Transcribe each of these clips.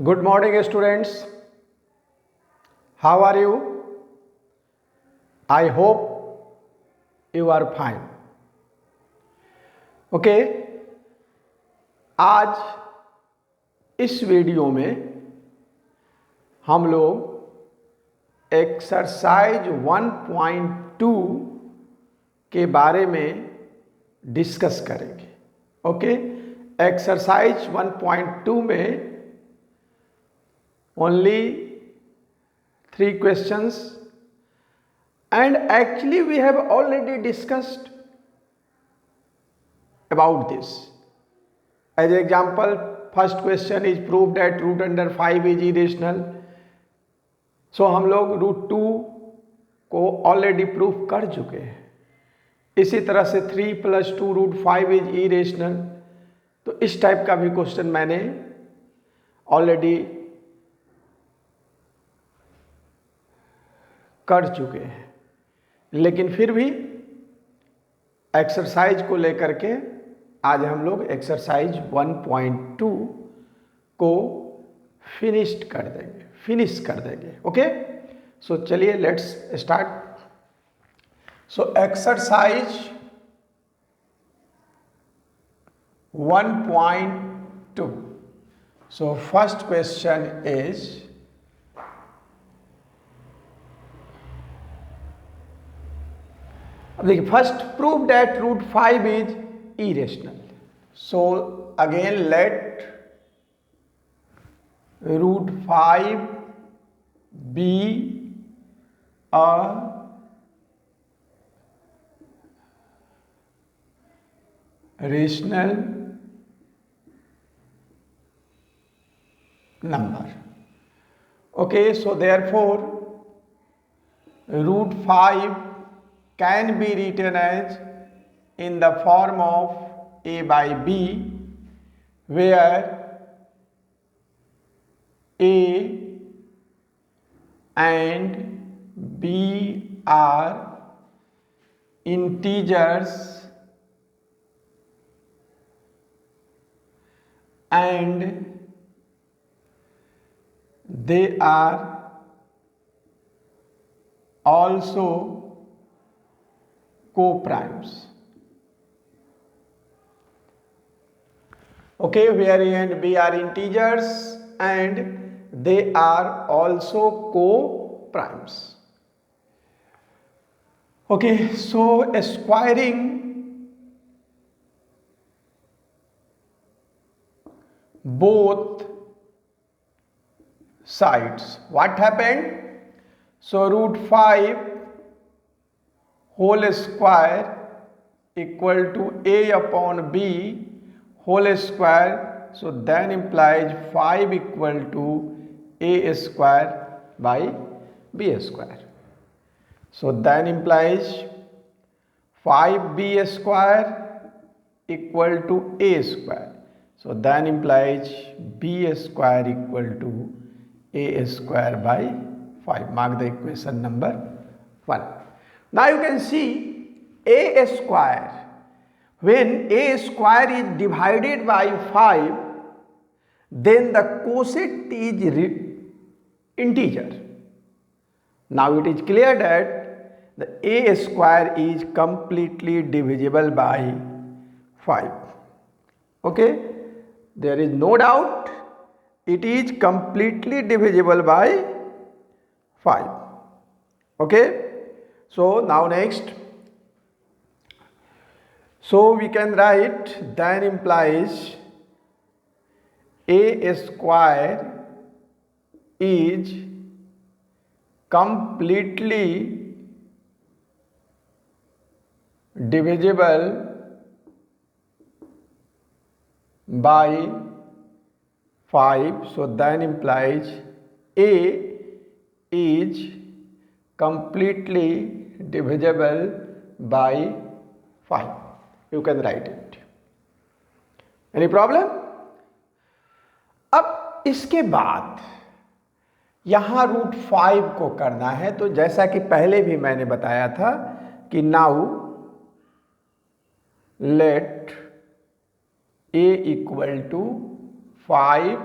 Good morning, students. How are you? I hope you are fine. Okay आज इस video में हम लोग एक्सरसाइज 1.2 के बारे में डिस्कस करेंगे। ओके एक्सरसाइज 1.2 में only 3 questions, and actually we have already discussed about this. As example, first question is prove that root under 5 is irrational. So हम लोग रूट 2 को ऑलरेडी प्रूफ कर चुके हैं। इसी तरह से 3 + 2 रूट 5 इज इरेशनल। तो इस टाइप का भी क्वेश्चन मैंने ऑलरेडी कर चुके हैं, लेकिन फिर भी एक्सरसाइज को लेकर के आज हम लोग एक्सरसाइज 1.2 को फिनिश कर देंगे। ओके सो चलिए let's start. So exercise 1.2। So first question is अब देखिए, first prove that root 5 is irrational. So again let root 5 be a rational number. Okay so therefore root 5 can be written as in the form of a by b, where a and b are integers and they are also co-primes. Okay, where a and b are integers and they are also co-primes. Okay, so squaring both sides, what happened? So root 5 whole square equal to a upon b whole square, so then implies 5 equal to a square by b square. So then implies 5b square equal to a square. So then implies b square equal to a square by 5. Mark the equation number 1. Now you can see a square, when a square is divided by 5, then the quotient is integer. Now it is clear that the a square is completely divisible by 5. Okay, there is no doubt it is completely divisible by 5. Okay. So now next, so we can write then implies a square is completely divisible by 5. So then implies a is completely divisible by 5. You can write it. Any problem? अब इसके बाद यहां root 5 को करना है। तो जैसा कि पहले भी मैंने बताया था कि now let a equal to 5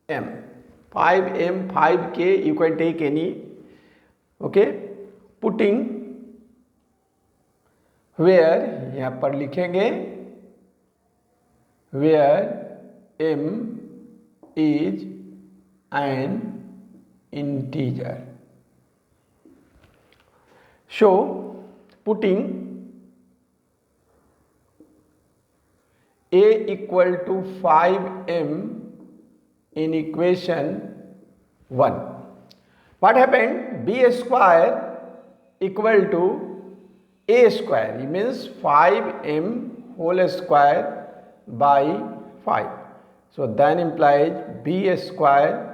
m. 5m, 5k, you can take any. Okay, putting where, यहाँ पर लिखेंगे where m is an integer. So putting a equal to 5m in equation 1. What happened? B square equal to a square. It means 5m whole square by 5. So then implies b square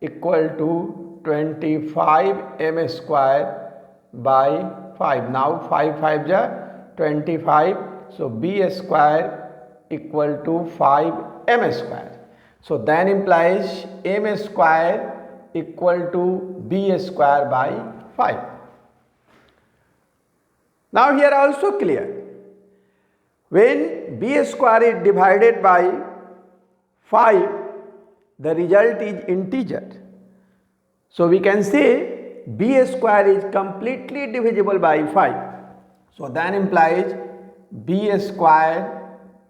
equal to 25m square by 5. Now 5 5 ja 25. So b square equal to 5m square. So then implies m square equal to b square by 5. Now here also clear. When b square is divided by 5, the result is integer. So we can say b square is completely divisible by 5. So then implies b square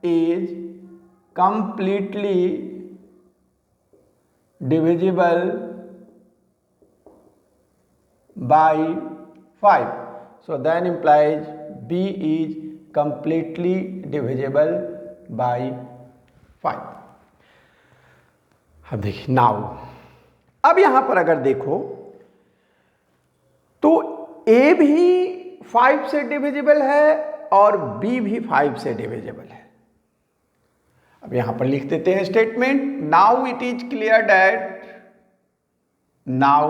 is completely divisible by 5. So then implies b is completely divisible by 5. अब देखिए now, अब यहां पर अगर देखो तो a भी 5 से डिविजिबल है और b भी 5 से डिविजिबल है. अब यहां पर लिख देते हैं statement. Now it is clear that, now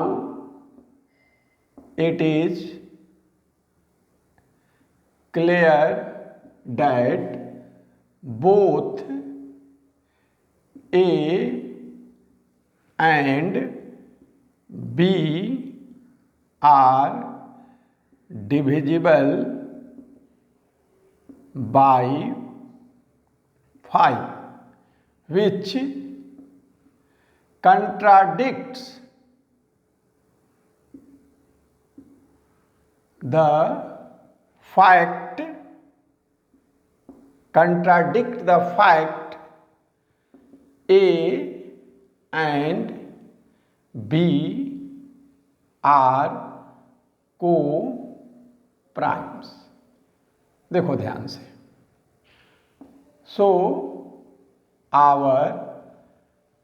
it is clear that both a and b are divisible by 5, which contradicts the fact A and B are co-primes. देखो ध्यान से. So our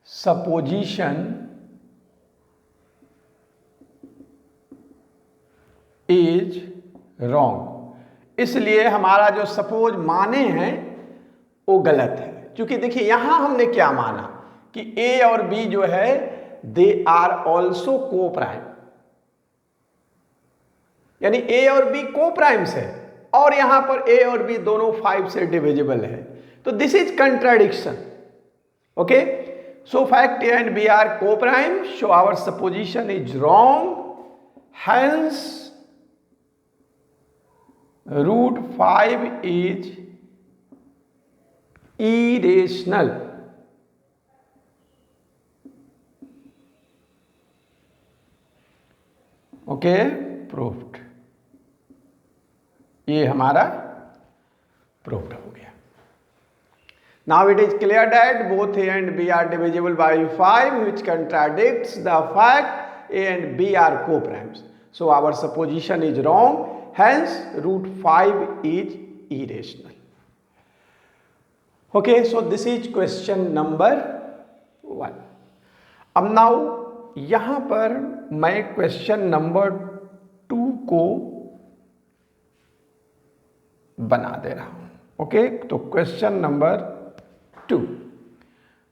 supposition is wrong. इसलिए हमारा जो suppose माने हैं वो गलत है. क्योंकि देखिए यहां हमने क्या माना कि A और B जो है दे आर ऑल्सो को प्राइम, यानी A और B को प्राइम्स है और यहां पर A और B दोनों 5 से डिविजिबल है. तो this is contradiction. Okay, so fact A and B are co-prime, so our supposition is wrong. Hence root 5 is irrational. Okay, proved. ये हमारा प्रूव्ड हो गया. Now it is clear that both A and B are divisible by 5, which contradicts the fact A and B are co-primes. So our supposition is wrong. Hence root 5 is irrational. Okay, so this is question number 1. अब now यहां पर मैं question number 2 को बना दे रहा हूं. Okay, तो question number 2.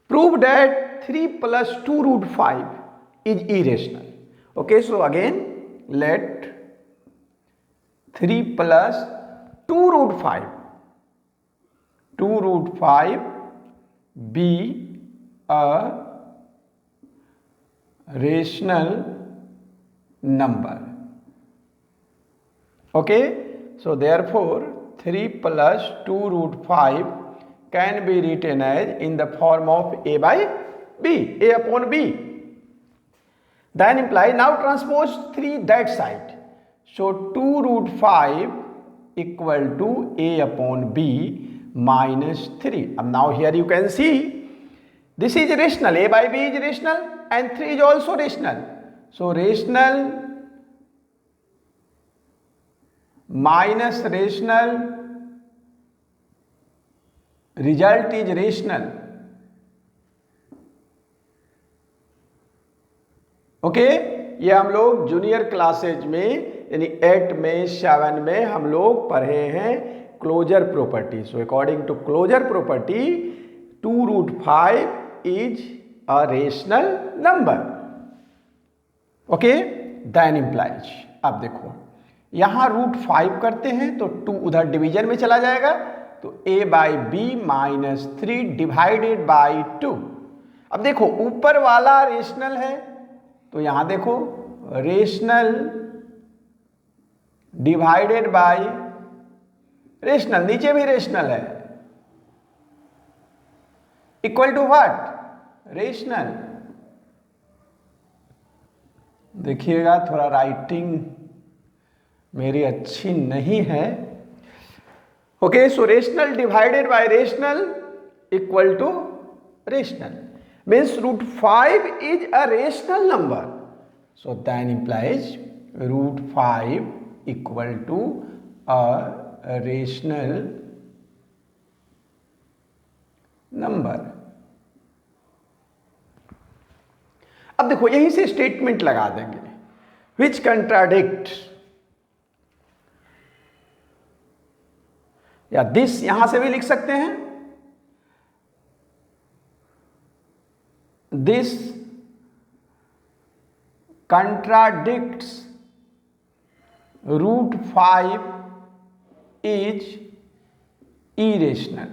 Prove that 3 plus 2 root 5 is irrational. Okay, so again let 3 plus 2 root 5 be a rational number. Okay, so therefore 3 plus 2 root 5 can be written as in the form of A by b, a upon b. Then imply now transpose 3 that side. So 2 root 5 equal to a upon b minus 3. Now here you can see this is rational, a by b is rational and 3 is also rational. So rational minus rational, result is rational. Okay ये हम लोग junior classes में यानी 8 में 7 में हम लोग पढ़े हैं closure property. So according to closure property 2 root 5 is a rational number. Okay then implies. अब देखो यहां रूट 5 करते हैं तो 2 उधर डिवीजन में चला जाएगा तो a by B minus 3 divided by 2. अब देखो ऊपर वाला रेशनल है तो यहां देखो रेशनल डिवाइडेड बाय रेशनल, नीचे भी रेशनल है, इक्वल टू व्हाट रेशनल. देखिएगा थोड़ा राइटिंग मेरी अच्छी नहीं है. Okay so rational divided by rational equal to rational means root 5 is a rational number. So then implies root 5 equal to a rational number. अब देखो यहीं से स्टेटमेंट लगा देंगे which contradict या this यहां से भी लिख सकते हैं. This contradicts root 5 is irrational.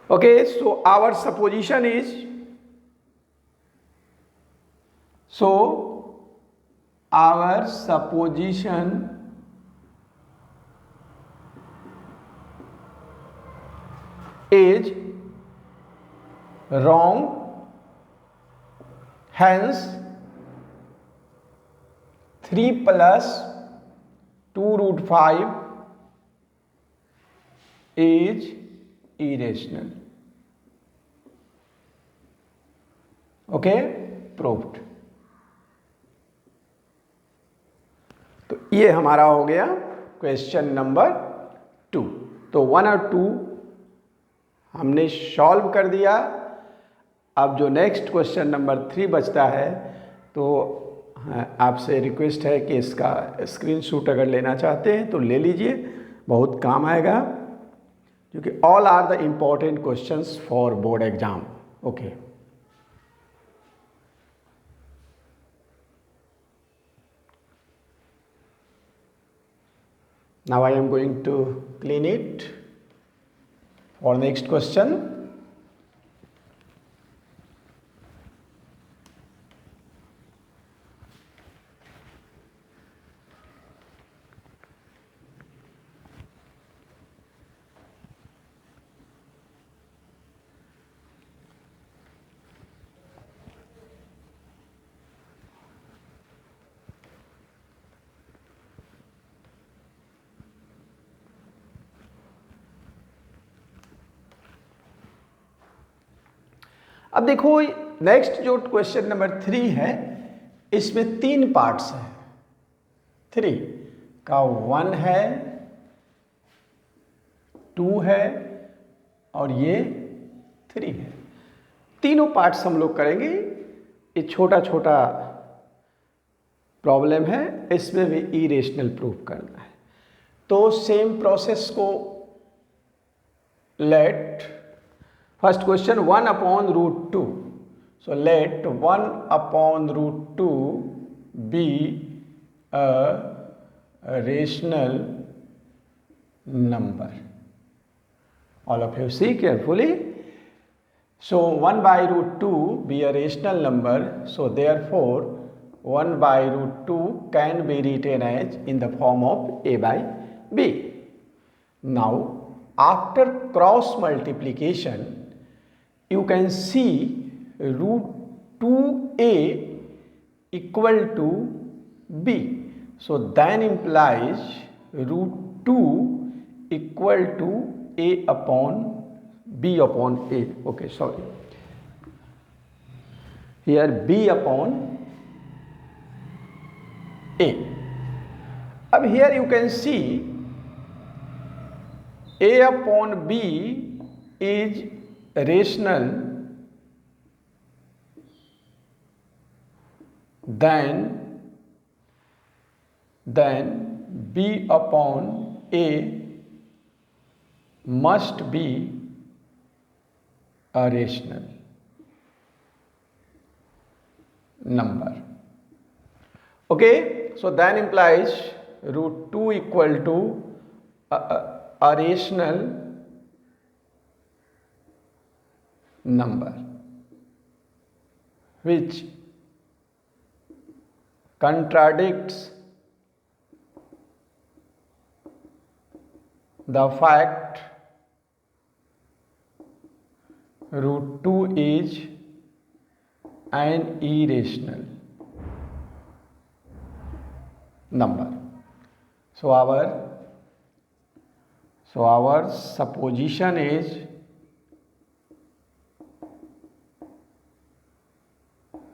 Okay, so our supposition is is wrong, hence 3 plus 2 root 5 is irrational. Okay, proved. तो ये हमारा हो गया क्वेश्चन नंबर 2. तो 1 और 2 हमने सॉल्व कर दिया. अब जो नेक्स्ट क्वेश्चन नंबर 3 बचता है तो आपसे रिक्वेस्ट है कि इसका स्क्रीनशॉट अगर लेना चाहते हैं तो ले लीजिए, बहुत काम आएगा क्योंकि all are the important questions for board exam. Okay now I am going to clean it for next question. अब देखो नेक्स्ट जो क्वेश्चन नंबर 3 है इसमें 3 पार्ट्स हैं. 3 का 1 है, 2 है और ये 3 है. तीनों पार्ट्स हम लोग करेंगे. ये छोटा छोटा प्रॉब्लम है, इसमें भी इरेशनल प्रूफ करना है. तो सेम प्रोसेस को late first question 1 upon root 2. So let 1 upon root 2 be a rational number. All of you see carefully. So 1 by root 2 be a rational number. So therefore 1 by root 2 can be written as in the form of a by b. Now after cross multiplication you can see root 2a equal to b. So then implies root 2 equal to a upon b upon a. Okay, sorry. Here b upon a. अब here you can see a upon b is rational then b upon a must be a rational number. Okay, so then implies root 2 equal to a rational number which contradicts the fact root 2 is an irrational number. So our supposition is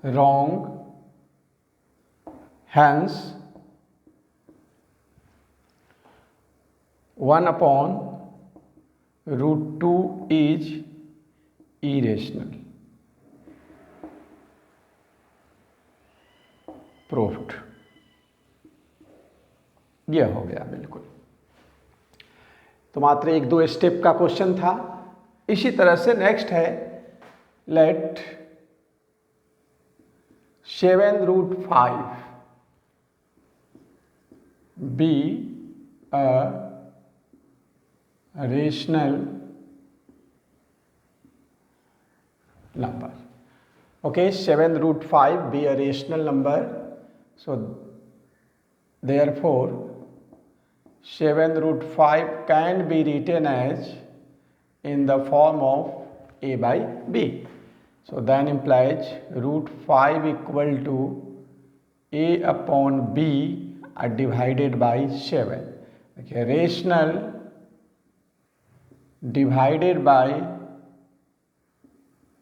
wrong, hence 1 upon root 2 is irrational. Proved. यह हो गया बिल्कुल। तो मात्र 1-2 step का question था। इसी तरह से नेक्स्ट है let 7 root 5 be a rational number. Okay, 7 root 5 be a rational number. So therefore 7 root 5 can be written as in the form of a by b. So then implies root 5 equal to a upon b divided by 7. Okay, rational divided by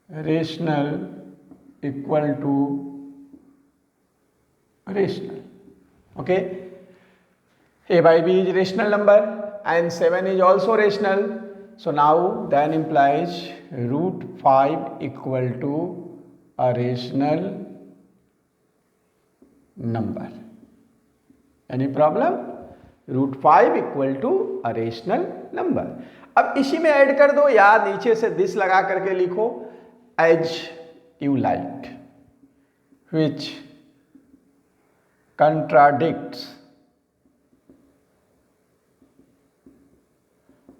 rational equal to rational. Okay, a by b is rational number and 7 is also rational. So now then implies root 5 equal to a rational number. Any problem? root 5 equal to a rational number. अब इसी में add कर दो या नीचे से this लगा करके लिखो as you like, which contradicts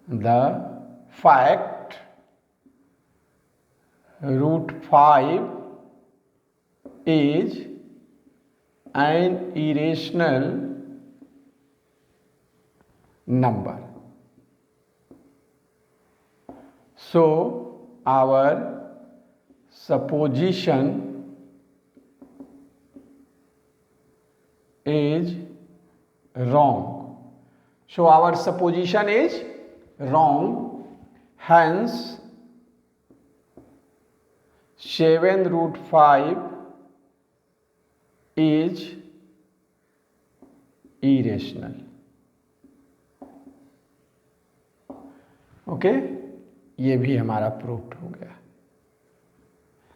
the fact root 5 is an irrational number. So our supposition is wrong. So our supposition is wrong, hence 7 root 5 is irrational. Okay, ये भी हमारा प्रूव्ड हो गया।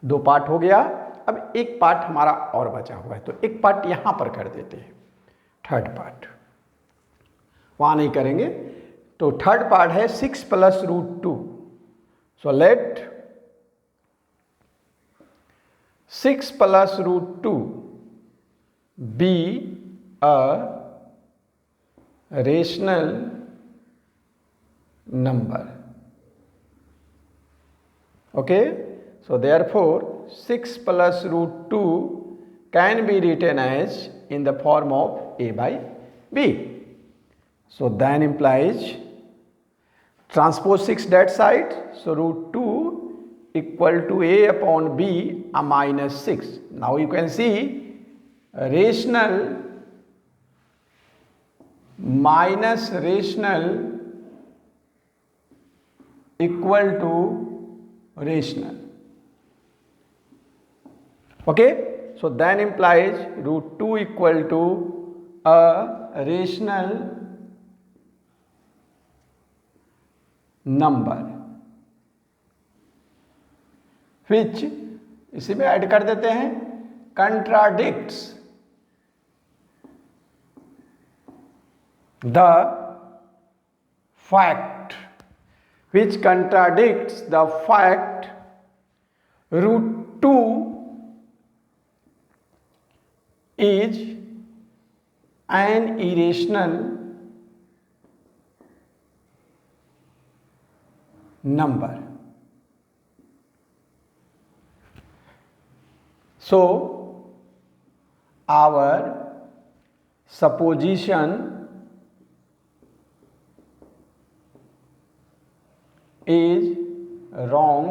2 पार्ट हो गया। अब एक पार्ट हमारा और बचा हुआ है, तो एक पार्ट यहां पर कर देते हैं। थर्ड पार्ट वहां नहीं करेंगे, तो थर्ड पार्ट है 6 plus root 2। So let 6 plus root 2 be a rational number. Okay, so therefore 6 plus root 2 can be written as in the form of a by b. So then implies transpose 6 that side, so root 2 equal to a upon b a minus 6. Now you can see rational minus rational equal to rational. Okay, so then implies root 2 equal to a rational number, which इसी में add कर देते हैं contradicts the fact, which contradicts the fact root 2 is an irrational number. So our supposition is wrong,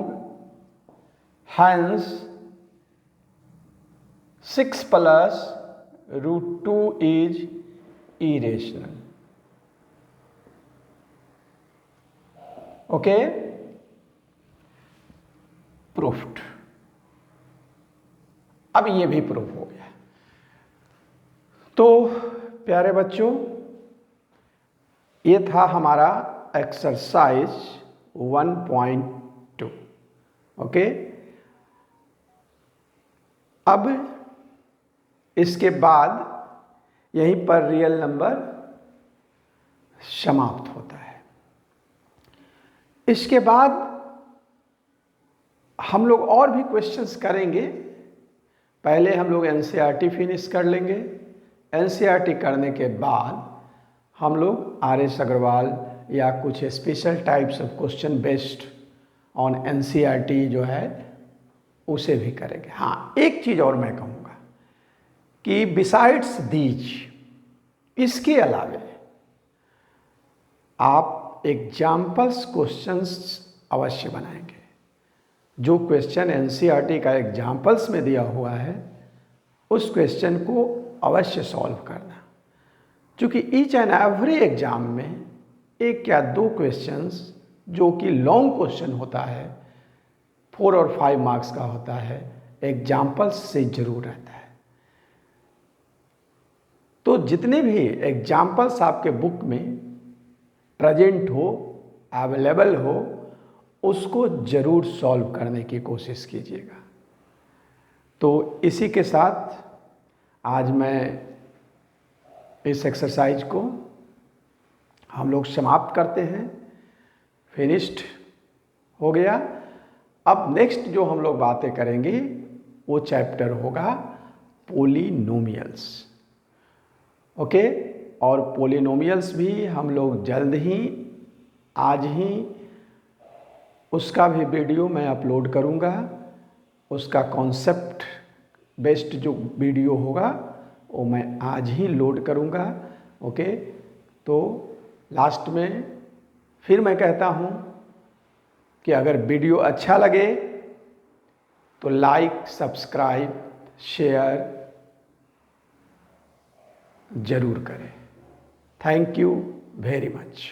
hence 6 plus root 2 is irrational. Okay, proved. अब ये भी proof हो गया। तो प्यारे बच्चों, ये था हमारा एक्सरसाइज 1.2। ओके, अब इसके बाद यहीं पर रियल नंबर समाप्त होता है। इसके बाद हम लोग और भी क्वेश्चंस करेंगे। पहले हम लोग एनसीईआरटी फिनिश कर लेंगे। एनसीईआरटी करने के बाद हम लोग आर.एस. अग्रवाल या कुछ special types of question based on NCERT जो है उसे भी करेंगे। हाँ, एक चीज़ और मैं कहूँगा कि बिसाइड्स दीज, इसके अलावे आप एग्जाम्पल्स क्वेश्चंस अवश्य बनाएंगे। जो क्वेश्चन एनसीईआरटी का एग्जाम्पल्स में दिया हुआ है उस क्वेश्चन को अवश्य सॉल्व करना, क्योंकि ईच एंड एवरी एग्जाम में एक या दो क्वेश्चंस जो कि लॉन्ग क्वेश्चन होता है, 4 और 5 मार्क्स का होता है, एग्जाम्पल्स से जरूर रहता है। तो जितने भी एग्जाम्पल्स आपके बुक में प्रेजेंट हो, अवेलेबल हो, उसको जरूर सॉल्व करने की कोशिश कीजिएगा। तो इसी के साथ आज मैं इस एक्सरसाइज को हम लोग समाप्त करते हैं। फिनिश्ड हो गया। अब नेक्स्ट जो हम लोग बातें करेंगे वो चैप्टर होगा पोलिनोमियल्स। ओके, और पोलिनोमियल्स भी हम लोग जल्द ही, आज ही उसका भी वीडियो मैं अपलोड करूँगा। उसका कॉन्सेप्ट बेस्ड जो वीडियो होगा वो मैं आज ही लोड करूँगा। ओके, तो लास्ट में फिर मैं कहता हूँ कि अगर वीडियो अच्छा लगे तो लाइक, सब्सक्राइब, शेयर ज़रूर करें। Thank you very much.